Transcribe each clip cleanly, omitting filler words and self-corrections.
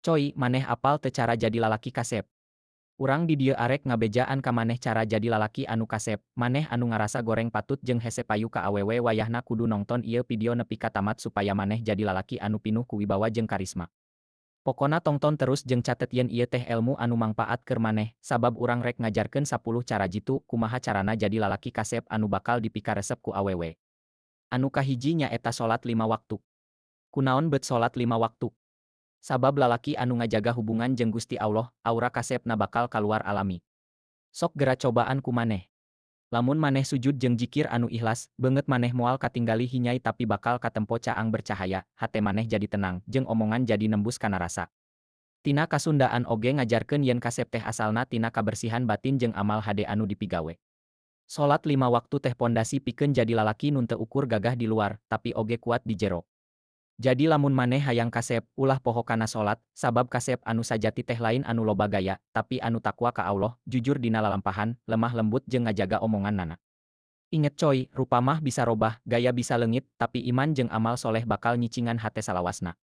Coy, maneh apal teu cara jadi lalaki kasep. Urang di dieu arek ngabejaan ka maneh cara jadi lalaki anu kasep. Maneh anu ngarasa goreng patut jeung hese payu ka awewe wayahna kudu nongton ieu video nepi ka tamat supaya maneh jadi lalaki anu pinuh ku wibawa jeung karisma. Pokona tongton terus jeung catet yen ieu teh ilmu anu mangpaat keur maneh, sabab urang rek ngajarkeun 10 cara jitu kumaha carana jadi lalaki kasep anu bakal dipikaresep ku awewe. Anu kahiji nyaeta salat 5 waktu. Kunaon beut salat 5 waktu? Sabab lalaki anu ngajaga hubungan jeung Gusti Allah, aura kasepna bakal kaluar alami. Sok geura cobaan ku maneh. Lamun maneh sujud jeung jikir anu ikhlas, beungeut maneh moal katinggali hinyai tapi bakal katempo caang bercahaya, hate maneh jadi tenang, jeung omongan jadi nembus kana rasa. Tina Kasundaan oge ngajarkeun yen kasep teh asalna tina kabersihan batin jeung amal hade anu dipigawe. Salat 5 waktu teh pondasi pikeun jadi lalaki nun teu ukur gagah di luar, tapi oge kuat di jero. Jadi lamun maneh hayang kasep, ulah poho kana salat, sabab kasep anu sajati teh lain anu loba gaya, tapi anu takwa ka Allah, jujur dina lalampahan, lemah lembut jeung ngajaga omongannana. Inget coy, rupa mah bisa robah, gaya bisa leungit, tapi iman jeung amal soleh bakal nyicingan hate salawasna.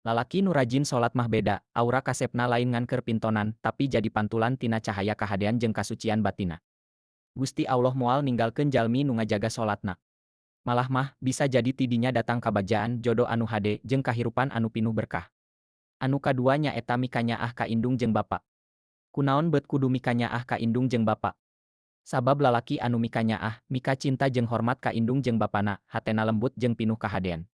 Lalaki nu rajin salat mah beda, aura kasepna lain ngan keur pintonan, tapi jadi pantulan tina cahaya kahadean jeung kasucian batina. Gusti Allah moal ninggalkeun jalmi nu ngajaga salatna. Malah mah, bisa jadi tidinya datang kabajaan, jodoh anu hade, jeung kahirupan anu pinuh berkah. Anu kadua nyaeta mikanyaah ka indung jeung bapa. Kunaon beut kudu mikanyaah ka indung jeung bapa? Sabab lalaki anu mikanyaah, mika cinta jeung hormat ka indung jeung bapana, hatena lembut jeung pinuh kahadean.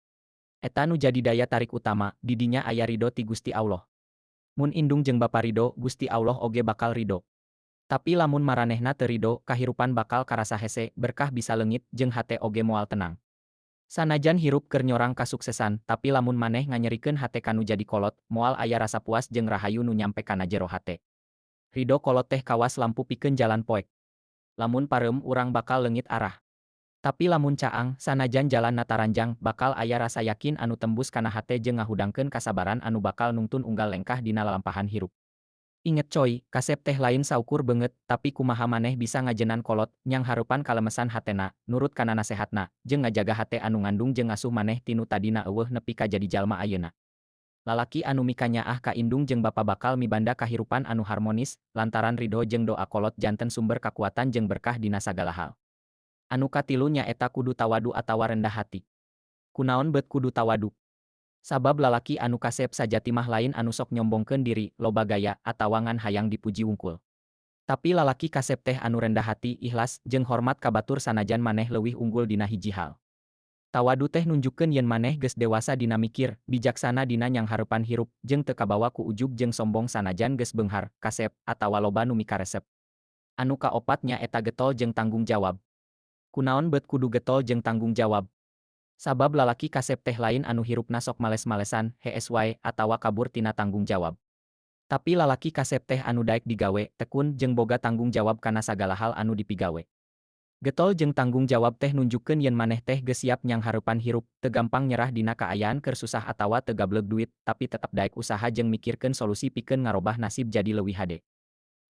Eta nu jadi daya tarik utama, didinya aya ridho ti Gusti Allah. Mun indung jeung bapa ridho, Gusti Allah oge bakal ridho. Tapi lamun maranehna teu ridho, kahirupan bakal karasa hese, berkah bisa leungit, jeung hate oge moal tenang. Sanajan hirup keur nyorang kasuksesan, tapi lamun maneh nganyerikeun hate kanu jadi kolot, moal aya rasa puas jeung rahayu nu nyampe kana jero hate. Ridho kolot teh kawas lampu pikeun jalan poek. Lamun pareum urang bakal leungit arah. Tapi lamun caang, sanajan jalanna taranjang, bakal aya rasa yakin anu tembus kana hate jeung ngahudangkeun kasabaran anu bakal nungtun unggal lengkah dina lalampahan hirup. Inget coy, kasep teh lain saukur beungeut, tapi kumaha maneh bisa ngajenan kolot, nyang harupan kalemesan hatena, nurut kana nasehatna, jeung ngajaga hate anu ngandung jeung ngasuh maneh tinu tadina eueuh nepi ka jadi jalma ayeuna. Lalaki anu mikanyaah ka indung jeung bapa bakal mibanda kahirupan anu harmonis, lantaran ridho jeung doa kolot janten sumber kakuatan jeung berkah dina sagala hal. Anu katilu nyaeta kudu tawadu atawa rendah hati. Kunaon beut kudu tawadu? Sabab lalaki anu kasep sajati mah lain anu sok nyombongkeun diri, loba gaya, atawa ngan hayang dipuji wungkul. Tapi lalaki kasep teh anu rendah hati, ikhlas, jeung hormat ka batur sanajan maneh leuwih unggul dina hiji hal. Tawadu teh nunjukkeun yen maneh geus dewasa dina mikir, bijaksana dina nyang hareupan hirup, jeung teu kabawa ku ujub jeung sombong sanajan geus beunghar, kasep, atawa loba nu mikaresep. Anu kaopat nyaeta getol jeung tanggung jawab. Kunaon beut kudu getol jeung tanggung jawab? Sabab lalaki kasep teh lain anu hirupna sok males-malesan, hees wae, atawa kabur tina tanggung jawab. Tapi lalaki kasep teh anu daek digawe, tekun, jeung boga tanggung jawab kana sagala hal anu dipigawe. Getol jeung tanggung jawab teh nunjukkeun yen maneh teh geus siap nyang hareupan hirup, teu gampang nyerah dina kaayaan keur susah atawa teu gableug duit, tapi tetep daek usaha jeung mikirkeun solusi pikeun ngarobah nasib jadi leuwih hade.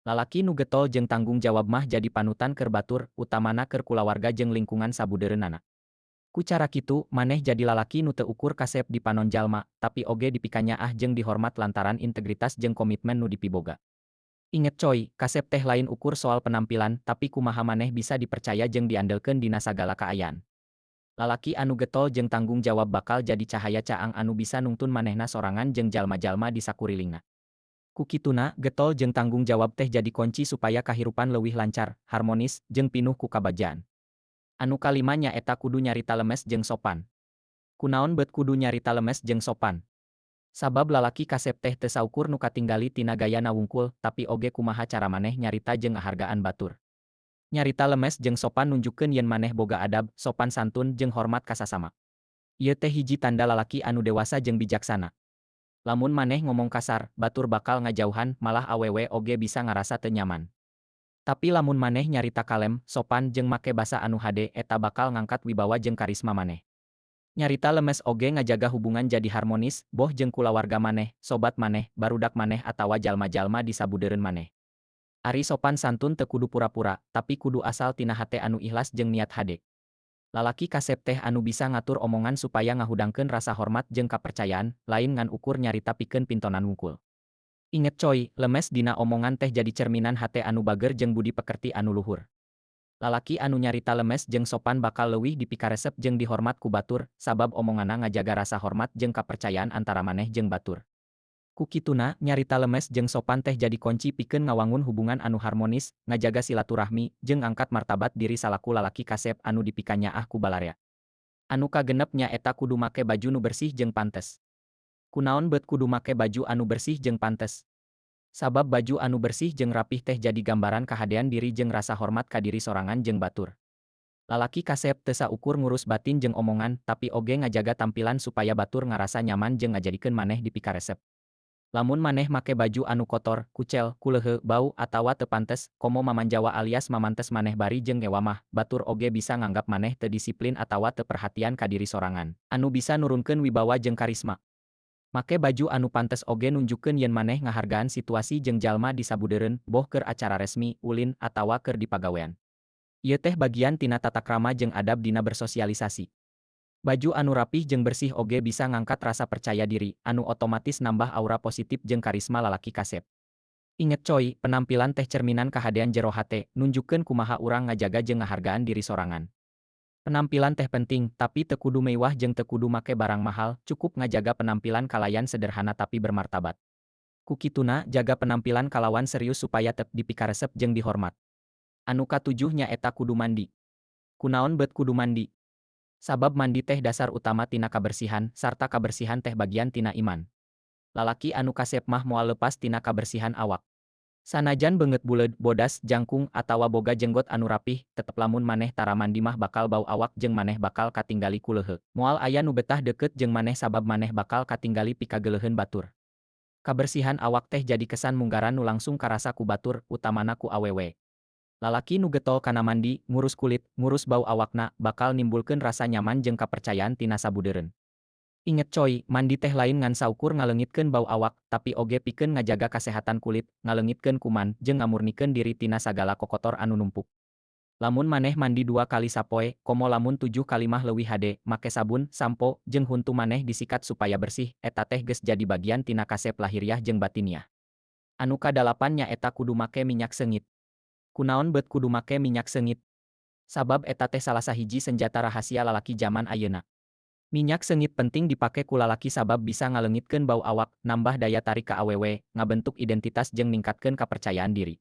Lalaki nu getol jeung tanggung jawab mah jadi panutan keur batur, utamana keur kulawarga jeung lingkungan sabudeureunana. Ku cara kitu, maneh jadi lalaki nu teu ukur kasep di panon jalma, tapi oge dipikanyaah jeung dihormat lantaran integritas jeung komitmen nu dipiboga. Inget coy, kasep teh lain ukur soal penampilan, tapi kumaha maneh bisa dipercaya jeung diandelkeun dina sagala kaayaan. Lalaki anu getol jeung tanggung jawab bakal jadi cahaya caang anu bisa nungtun manehna sorangan jeung jalma-jalma di sakurilingna. Ku kituna, getol jeung tanggung jawab teh jadi kunci supaya kahirupan leuwih lancar, harmonis, jeung pinuh ku kabajaan. Anu kalima nyaeta kudu nyarita lemes jeung sopan. Kunaon beut kudu nyarita lemes jeung sopan? Sabab lalaki kasep teh teu saukur nu katinggali tina gayana wungkul, tapi oge kumaha cara maneh nyarita jeung ngahargaan batur. Nyarita lemes jeung sopan nunjukkeun yen maneh boga adab, sopan santun, jeung hormat ka sasama. Ieu teh hiji tanda lalaki anu dewasa jeung bijaksana. Lamun maneh ngomong kasar, batur bakal ngajauhan, malah awewe oge bisa ngarasa teu nyaman. Tapi lamun maneh nyarita kalem, sopan, jeung make basa anu hade, eta bakal ngangkat wibawa jeung karisma maneh. Nyarita lemes oge ngajaga hubungan jadi harmonis, boh jeung kulawarga maneh, sobat maneh, barudak maneh atawa jalma-jalma di sabudeureun maneh. Ari sopan santun teu kudu pura-pura, tapi kudu asal tina hate anu ikhlas jeung niat hade. Lalaki kasep teh anu bisa ngatur omongan supaya ngahudangkeun rasa hormat jeung kapercayaan, lain ngan ukur nyarita pikeun pintonan wungkul. Inget coy, lemes dina omongan teh jadi cerminan hate anu bager jeung budi pekerti anu luhur. Lalaki anu nyarita lemes jeung sopan bakal leuwih dipikaresep jeung dihormat ku batur, sabab omonganna ngajaga rasa hormat jeung kapercayaan antara maneh jeung batur. Ku kituna, nyarita lemes jeung sopan teh jadi kunci pikeun ngawangun hubungan anu harmonis, ngajaga silaturahmi, jeung angkat martabat diri salaku lalaki kasep anu dipikanyaah ku balarea. Anu kagenep nya eta kudu make baju nu bersih jeung pantes. Kunaon beut kudu make baju anu bersih jeung pantes? Sabab baju anu bersih jeung rapih teh jadi gambaran kahadean diri jeung rasa hormat ka diri sorangan jeung batur. Lalaki kasep teu saukur ngurus batin jeung omongan, tapi oge ngajaga tampilan supaya batur ngarasa nyaman jeung ngajadikeun maneh dipikaresep. Lamun maneh make baju anu kotor, kucel, kuleuheu, bau, atawa teu pantes, komo mamanjawa alias mamantes maneh bari jeung ngewamah, batur oge bisa nganggap maneh teu disiplin atawa teu perhatian ka diri sorangan, anu bisa nurunkeun wibawa jeung karisma. Make baju anu pantes oge nunjukkeun yen maneh ngahargaan situasi jeung jalma di sabudeureun, boh keur acara resmi, ulin, atawa keur di pagawean. Ieu teh bagian tina tata krama jeung adab dina bersosialisasi. Baju anu rapih jeung bersih oge bisa ngangkat rasa percaya diri, anu otomatis nambah aura positif jeung karisma lalaki kasep. Inget coy, penampilan teh cerminan kahadean jero hate, nunjukkeun kumaha urang ngajaga jeung ngahargaan diri sorangan. Penampilan teh penting, tapi teu kudu mewah jeung teu kudu make barang mahal, cukup ngajaga penampilan kalayan sederhana tapi bermartabat. Ku kituna, jaga penampilan kalawan serius supaya tep dipikaresep jeung dihormat. Anu katujuh nya eta kudu mandi. Kunaon beut kudu mandi? Sabab mandi teh dasar utama tina kabersihan, sarta kabersihan teh bagian tina iman. Lalaki anu kasep mah moal lepas tina kabersihan awak. Sanajan beungeut buleud, bodas, jangkung, atawa boga jenggot anu rapih, tetep lamun maneh tara mandi mah bakal bau awak jeung maneh bakal katinggali ku leuheuk. Moal aya nu betah deukeut jeung maneh sabab maneh bakal katinggali pikageuleuheun batur. Kabersihan awak teh jadi kesan munggaran nu langsung karasa ku batur, utamana ku awewe. Lalaki nu getol kana mandi, ngurus kulit, ngurus bau awakna, bakal nimbulkeun rasa nyaman jeung kapercayaan tina sabudeureun. Inget coy, mandi teh lain ngan saukur ngaleungitkeun bau awak, tapi oge pikeun ngajaga kasehatan kulit, ngaleungitkeun kuman, jeung ngamurnikeun diri tina sagala kokotor anu numpuk. Lamun maneh mandi 2 kali sapoe, komo lamun 7 kali mah leuwih hade, make sabun, sampo, jeung huntu maneh disikat supaya bersih, eta teh geus jadi bagian tina kasep lahiriah jeung batiniah. Anu kadalapan nya eta kudu make minyak seungit. Kunaon beut kudu make minyak seungit? Sabab eta teh salah sahiji senjata rahasia lalaki zaman ayeuna. Minyak seungit penting dipake ku lalaki sabab bisa ngaleungitkeun bau awak, nambah daya tarik ka awewe, ngabentuk identitas jeung ningkatkeun kapercayaan diri.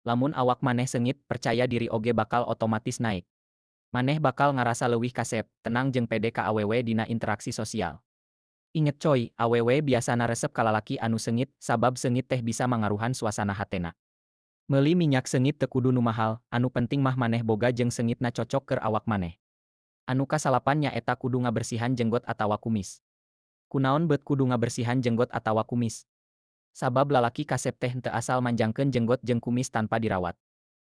Lamun awak maneh seungit, percaya diri oge bakal otomatis naik. Maneh bakal ngarasa leuwih kasep, tenang jeung pede ka awewe dina interaksi sosial. Inget coy, awewe biasana resep ka lalaki anu seungit, sabab seungit teh bisa mangaruhan suasana hatena. Meuli minyak seungit teu kudu nu mahal, anu penting mah maneh boga jeung seungitna cocok keur awak maneh. Anu kasalapan nya eta kudu ngabersihan jenggot atawa kumis. Kunaon beut kudu ngabersihan jenggot atawa kumis? Sabab lalaki kasep teh teu asal manjangkeun jenggot jeung kumis tanpa dirawat.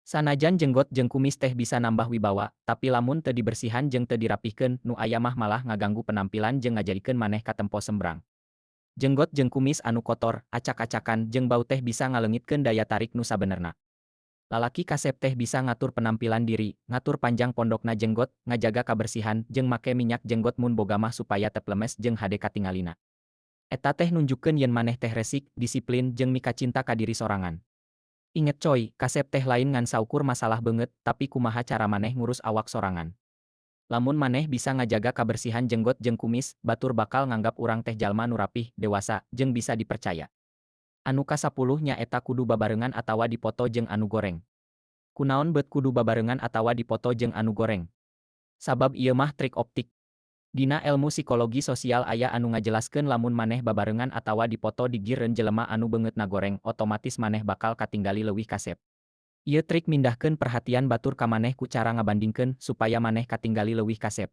Sanajan jenggot jeung kumis teh bisa nambah wibawa, tapi lamun teu dibersihan jeung teu dirapihkeun, nu aya mah malah ngaganggu penampilan jeung ngajadikeun maneh katempo sembrang. Jenggot jeung kumis anu kotor, acak-acakan, jeung bau teh bisa ngaleungitkeun daya tarik nu sabenerna. Lalaki kasep teh bisa ngatur penampilan diri, ngatur panjang pondokna jenggot, ngajaga kabersihan, jeung make minyak jenggot mun boga mah supaya tep lemes jeung hade katingalina. Eta teh nunjukkeun yen maneh teh resik, disiplin, jeung mika cinta ka diri sorangan. Inget coy, kasep teh lain ngan saukur masalah beungeut, tapi kumaha cara maneh ngurus awak sorangan. Lamun maneh bisa ngajaga kabersihan jenggot jeung kumis, batur bakal nganggap urang teh jalma nu rapih, dewasa, jeung bisa dipercaya. Anu kasapuluh nya eta kudu babarengan atawa dipoto jeung anu goreng. Kunaon beut kudu babarengan atawa dipoto jeung anu goreng? Sabab ieu mah trik optik. Dina ilmu psikologi sosial aya anu ngajelaskeun lamun maneh babarengan atawa dipoto digireun jelema anu beungeutna goreng, otomatis maneh bakal katinggali leuwih kasep. Ieu trik mindahkeun perhatian batur ka maneh ku cara ngabandingkeun supaya maneh katinggali leuwih kasep.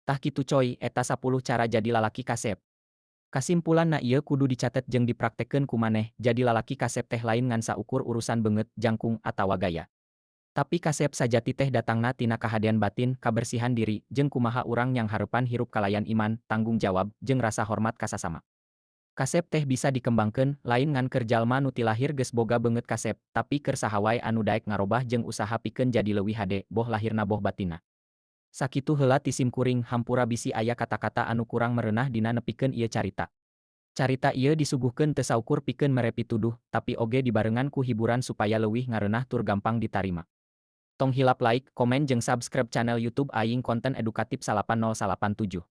Tah kitu coy, eta 10 cara jadi lalaki kasep. Kasimpulanna ieu kudu dicatet jeung dipraktekkeun ku maneh, jadi lalaki kasep teh lain ngan saukur urusan beungeut, jangkung, atawa gaya. Tapi kasep sajati teh datangna tina kahadean batin, kabersihan diri, jeung kumaha urang nyang harepan hirup kalayan iman, tanggung jawab, jeung rasa hormat ka sasama. Kasep teh bisa dikembangkeun, lain ngan keur jalma nu ti lahir geus boga beungeut kasep, tapi keur saha wae anu daek ngarobah jeung usaha pikeun jadi leuwih hade, boh lahirna boh batinna. Sakitu heula ti simkuring hampura bisi aya kata-kata anu kurang merenah dina nepikeun ieu carita. Carita ieu disuguhkeun teu saukur pikeun mere pituduh, tapi oge dibarengan ku hiburan supaya leuwih ngareunah tur gampang ditarima. Tong hilap like, komen jeung subscribe channel YouTube Aing konten edukatif 8087.